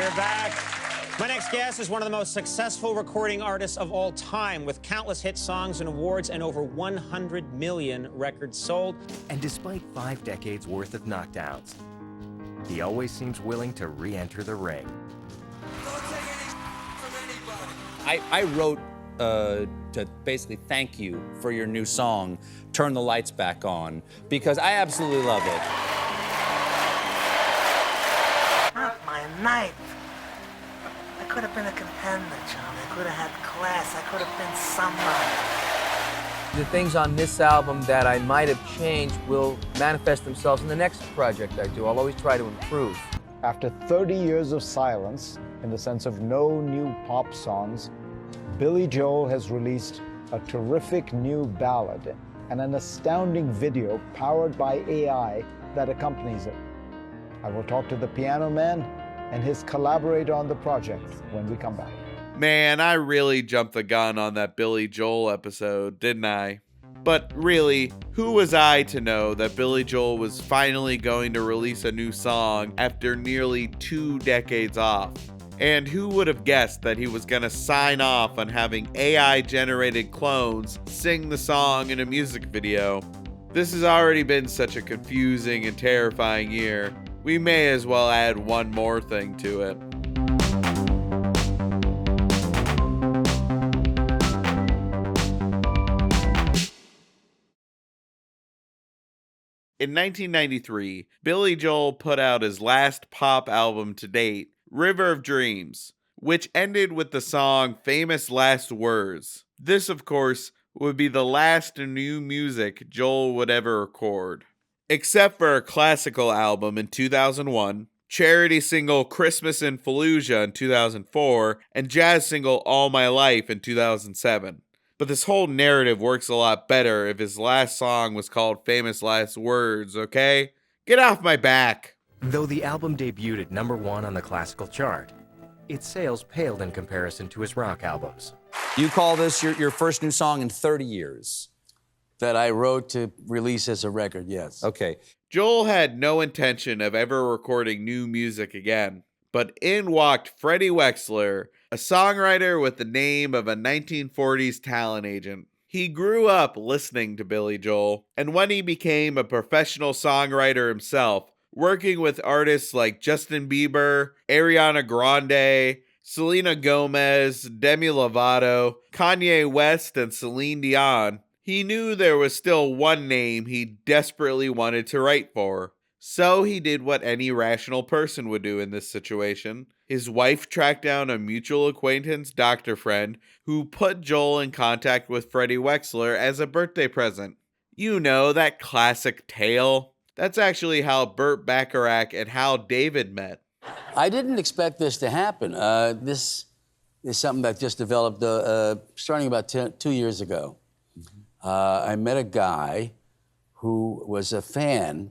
We're back. My next guest is one of the most successful recording artists of all time, with countless hit songs and awards and over 100 million records sold. And despite 5 decades worth of knockdowns, he always seems willing to re-enter the ring. I wrote to basically thank you for your new song, Turn the Lights Back On, because I absolutely love it. Not my knife. I could have been a contender, John. I could have had class. I could have been somebody. The things on this album that I might have changed will manifest themselves in the next project I do. I'll always try to improve. After 30 years of silence, in the sense of no new pop songs, Billy Joel has released a terrific new ballad and an astounding video powered by AI that accompanies it. I will talk to the piano man and his collaborator on the project when we come back. Man, I really jumped the gun on that Billy Joel episode, didn't I? But really, who was I to know that Billy Joel was finally going to release a new song after nearly 2 decades off? And who would have guessed that he was gonna sign off on having AI-generated clones sing the song in a music video? This has already been such a confusing and terrifying year. We may as well add one more thing to it. In 1993, Billy Joel put out his last pop album to date, River of Dreams, which ended with the song Famous Last Words. This, of course, would be the last new music Joel would ever record. Except for a classical album in 2001, charity single Christmas in Fallujah in 2004, and jazz single All My Life in 2007. But this whole narrative works a lot better if his last song was called Famous Last Words, okay? Get off my back! Though the album debuted at #1 on the classical chart, its sales paled in comparison to his rock albums. You call this your first new song in 30 years? That I wrote to release as a record, yes. Okay. Joel had no intention of ever recording new music again, but in walked Freddie Wexler, a songwriter with the name of a 1940s talent agent. He grew up listening to Billy Joel, and when he became a professional songwriter himself, working with artists like Justin Bieber, Ariana Grande, Selena Gomez, Demi Lovato, Kanye West, and Celine Dion, he knew there was still one name he desperately wanted to write for. So he did what any rational person would do in this situation. His wife tracked down a mutual acquaintance doctor friend who put Joel in contact with Freddie Wexler as a birthday present. You know, that classic tale. That's actually how Burt Bacharach and Hal David met. I didn't expect this to happen. This is something that just developed starting about 2 years ago. I met a guy who was a fan,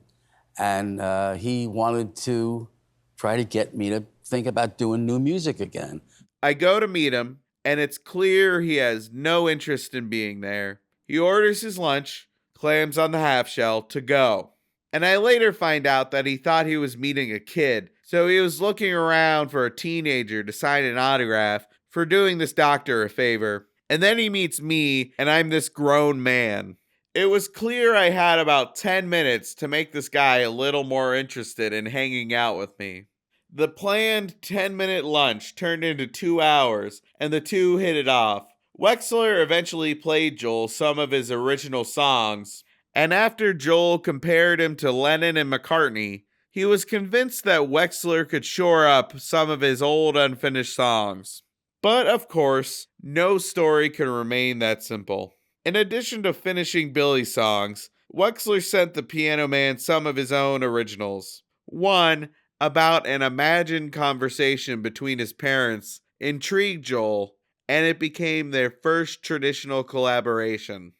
and he wanted to try to get me to think about doing new music again. I go to meet him, and it's clear he has no interest in being there. He orders his lunch, clams on the half shell, to go. And I later find out that he thought he was meeting a kid, so he was looking around for a teenager to sign an autograph for doing this doctor a favor. And then he meets me, and I'm this grown man. It was clear I had about 10 minutes to make this guy a little more interested in hanging out with me. The planned 10-minute lunch turned into 2 hours, and the two hit it off. Wexler eventually played Joel some of his original songs, and after Joel compared him to Lennon and McCartney, he was convinced that Wexler could shore up some of his old unfinished songs. But of course, no story can remain that simple. In addition to finishing Billy's songs, Wexler sent the piano man some of his own originals. One, about an imagined conversation between his parents, intrigued Joel, and it became their first traditional collaboration.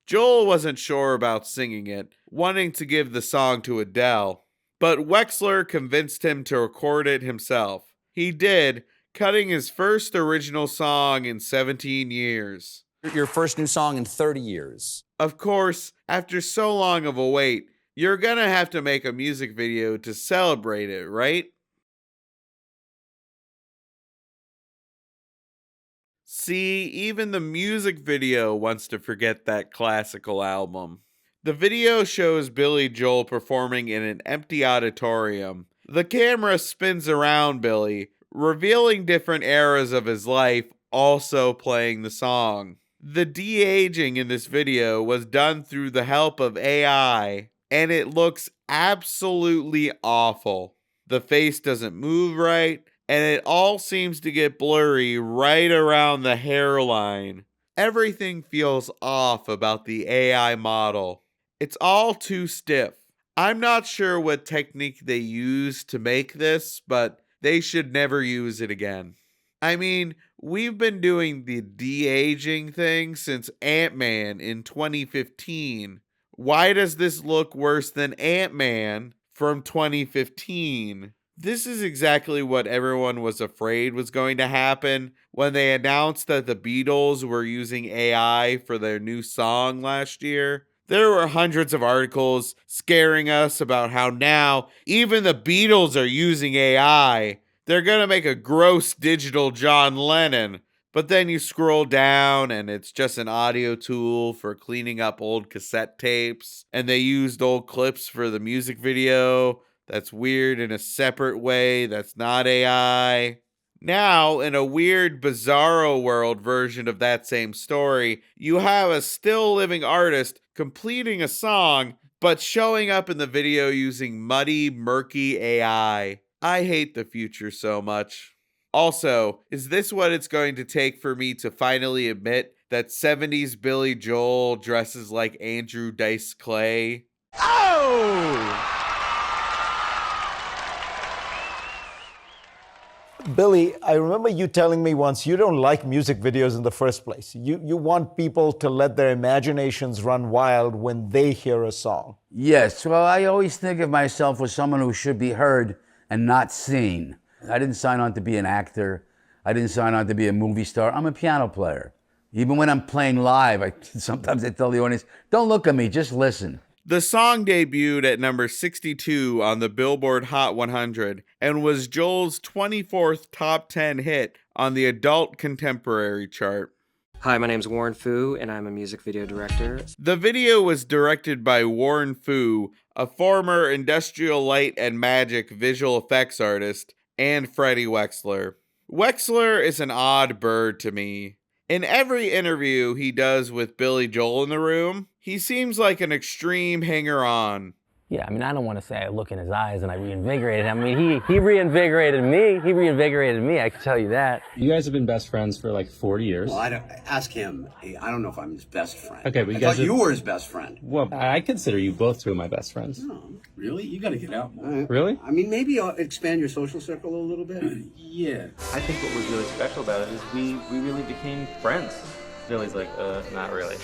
Joel wasn't sure about singing it, wanting to give the song to Adele, but Wexler convinced him to record it himself. He did, cutting his first original song in 17 years. Your first new song in 30 years. Of course, after so long of a wait, you're gonna have to make a music video to celebrate it, right? See, even the music video wants to forget that classical album. The video shows Billy Joel performing in an empty auditorium. The camera spins around Billy, revealing different eras of his life, also playing the song. The de-aging in this video was done through the help of AI, and it looks absolutely awful. The face doesn't move right, and it all seems to get blurry right around the hairline. Everything feels off about the AI model. It's all too stiff. I'm not sure what technique they used to make this, but they should never use it again. I mean, we've been doing the de-aging thing since Ant-Man in 2015. Why does this look worse than Ant-Man from 2015? This is exactly what everyone was afraid was going to happen when they announced that the Beatles were using AI for their new song last year. There were hundreds of articles scaring us about how now even the Beatles are using AI. They're gonna make a gross digital John Lennon. But then you scroll down and it's just an audio tool for cleaning up old cassette tapes. And they used old clips for the music video. That's weird in a separate way. That's not AI. Now, in a weird Bizarro World version of that same story, you have a still living artist completing a song, but showing up in the video using muddy, murky AI. I hate the future so much. Also, is this what it's going to take for me to finally admit that 70s Billy Joel dresses like Andrew Dice Clay? Oh! Billy, I remember you telling me once you don't like music videos in the first place. You want people to let their imaginations run wild when they hear a song. Yes, well, I always think of myself as someone who should be heard and not seen. I didn't sign on to be an actor. I didn't sign on to be a movie star. I'm a piano player. Even when I'm playing live, sometimes I tell the audience, don't look at me, just listen. The song debuted at number 62 on the Billboard Hot 100 and was Joel's 24th top 10 hit on the Adult Contemporary chart. Hi, my name's Warren Fu, and I'm a music video director. The video was directed by Warren Fu, a former Industrial Light and Magic visual effects artist, and Freddie Wexler. Wexler is an odd bird to me. In every interview he does with Billy Joel in the room, he seems like an extreme hanger-on. Yeah, I mean, I don't want to say I look in his eyes and I reinvigorated him. I mean, he reinvigorated me. He reinvigorated me, I can tell you that. You guys have been best friends for like 40 years. Well, ask him. I don't know if I'm his best friend. Okay, but I thought you were his best friend. Well, I consider you both two of my best friends. No, really? You got to get out more. Really? I mean, maybe expand your social circle a little bit. Yeah. I think what was really special about it is we really became friends. Billy's like, not really.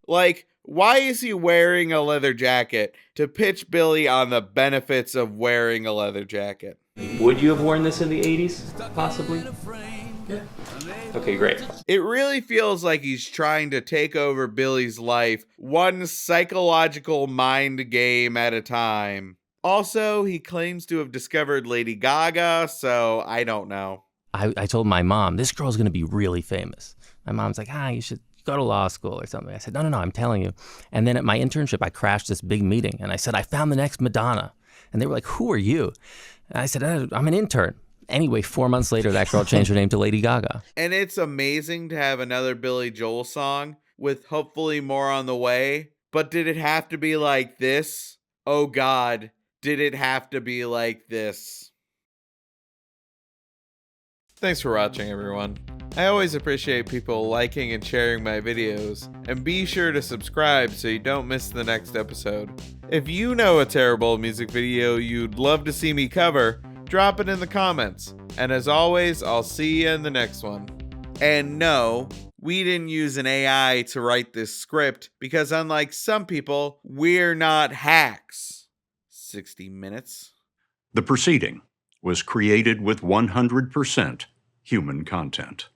Like, why is he wearing a leather jacket to pitch Billy on the benefits of wearing a leather jacket? Would you have worn this in the 80s, possibly? Yeah. Okay, great. It really feels like he's trying to take over Billy's life, one psychological mind game at a time. Also, he claims to have discovered Lady Gaga, so I don't know. I told my mom, this girl's going to be really famous. My mom's like, you should go to law school or something. I said, no, I'm telling you. And then at my internship, I crashed this big meeting and I said, I found the next Madonna. And they were like, who are you? And I said, I'm an intern. Anyway, 4 months later, that girl changed her name to Lady Gaga. And it's amazing to have another Billy Joel song with hopefully more on the way. But did it have to be like this? Oh God, did it have to be like this? Thanks for watching, everyone. I always appreciate people liking and sharing my videos, and be sure to subscribe so you don't miss the next episode. If you know a terrible music video you'd love to see me cover, drop it in the comments. And as always, I'll see you in the next one. And no, we didn't use an AI to write this script because unlike some people, we're not hacks. 60 minutes. The proceeding was created with 100% human content.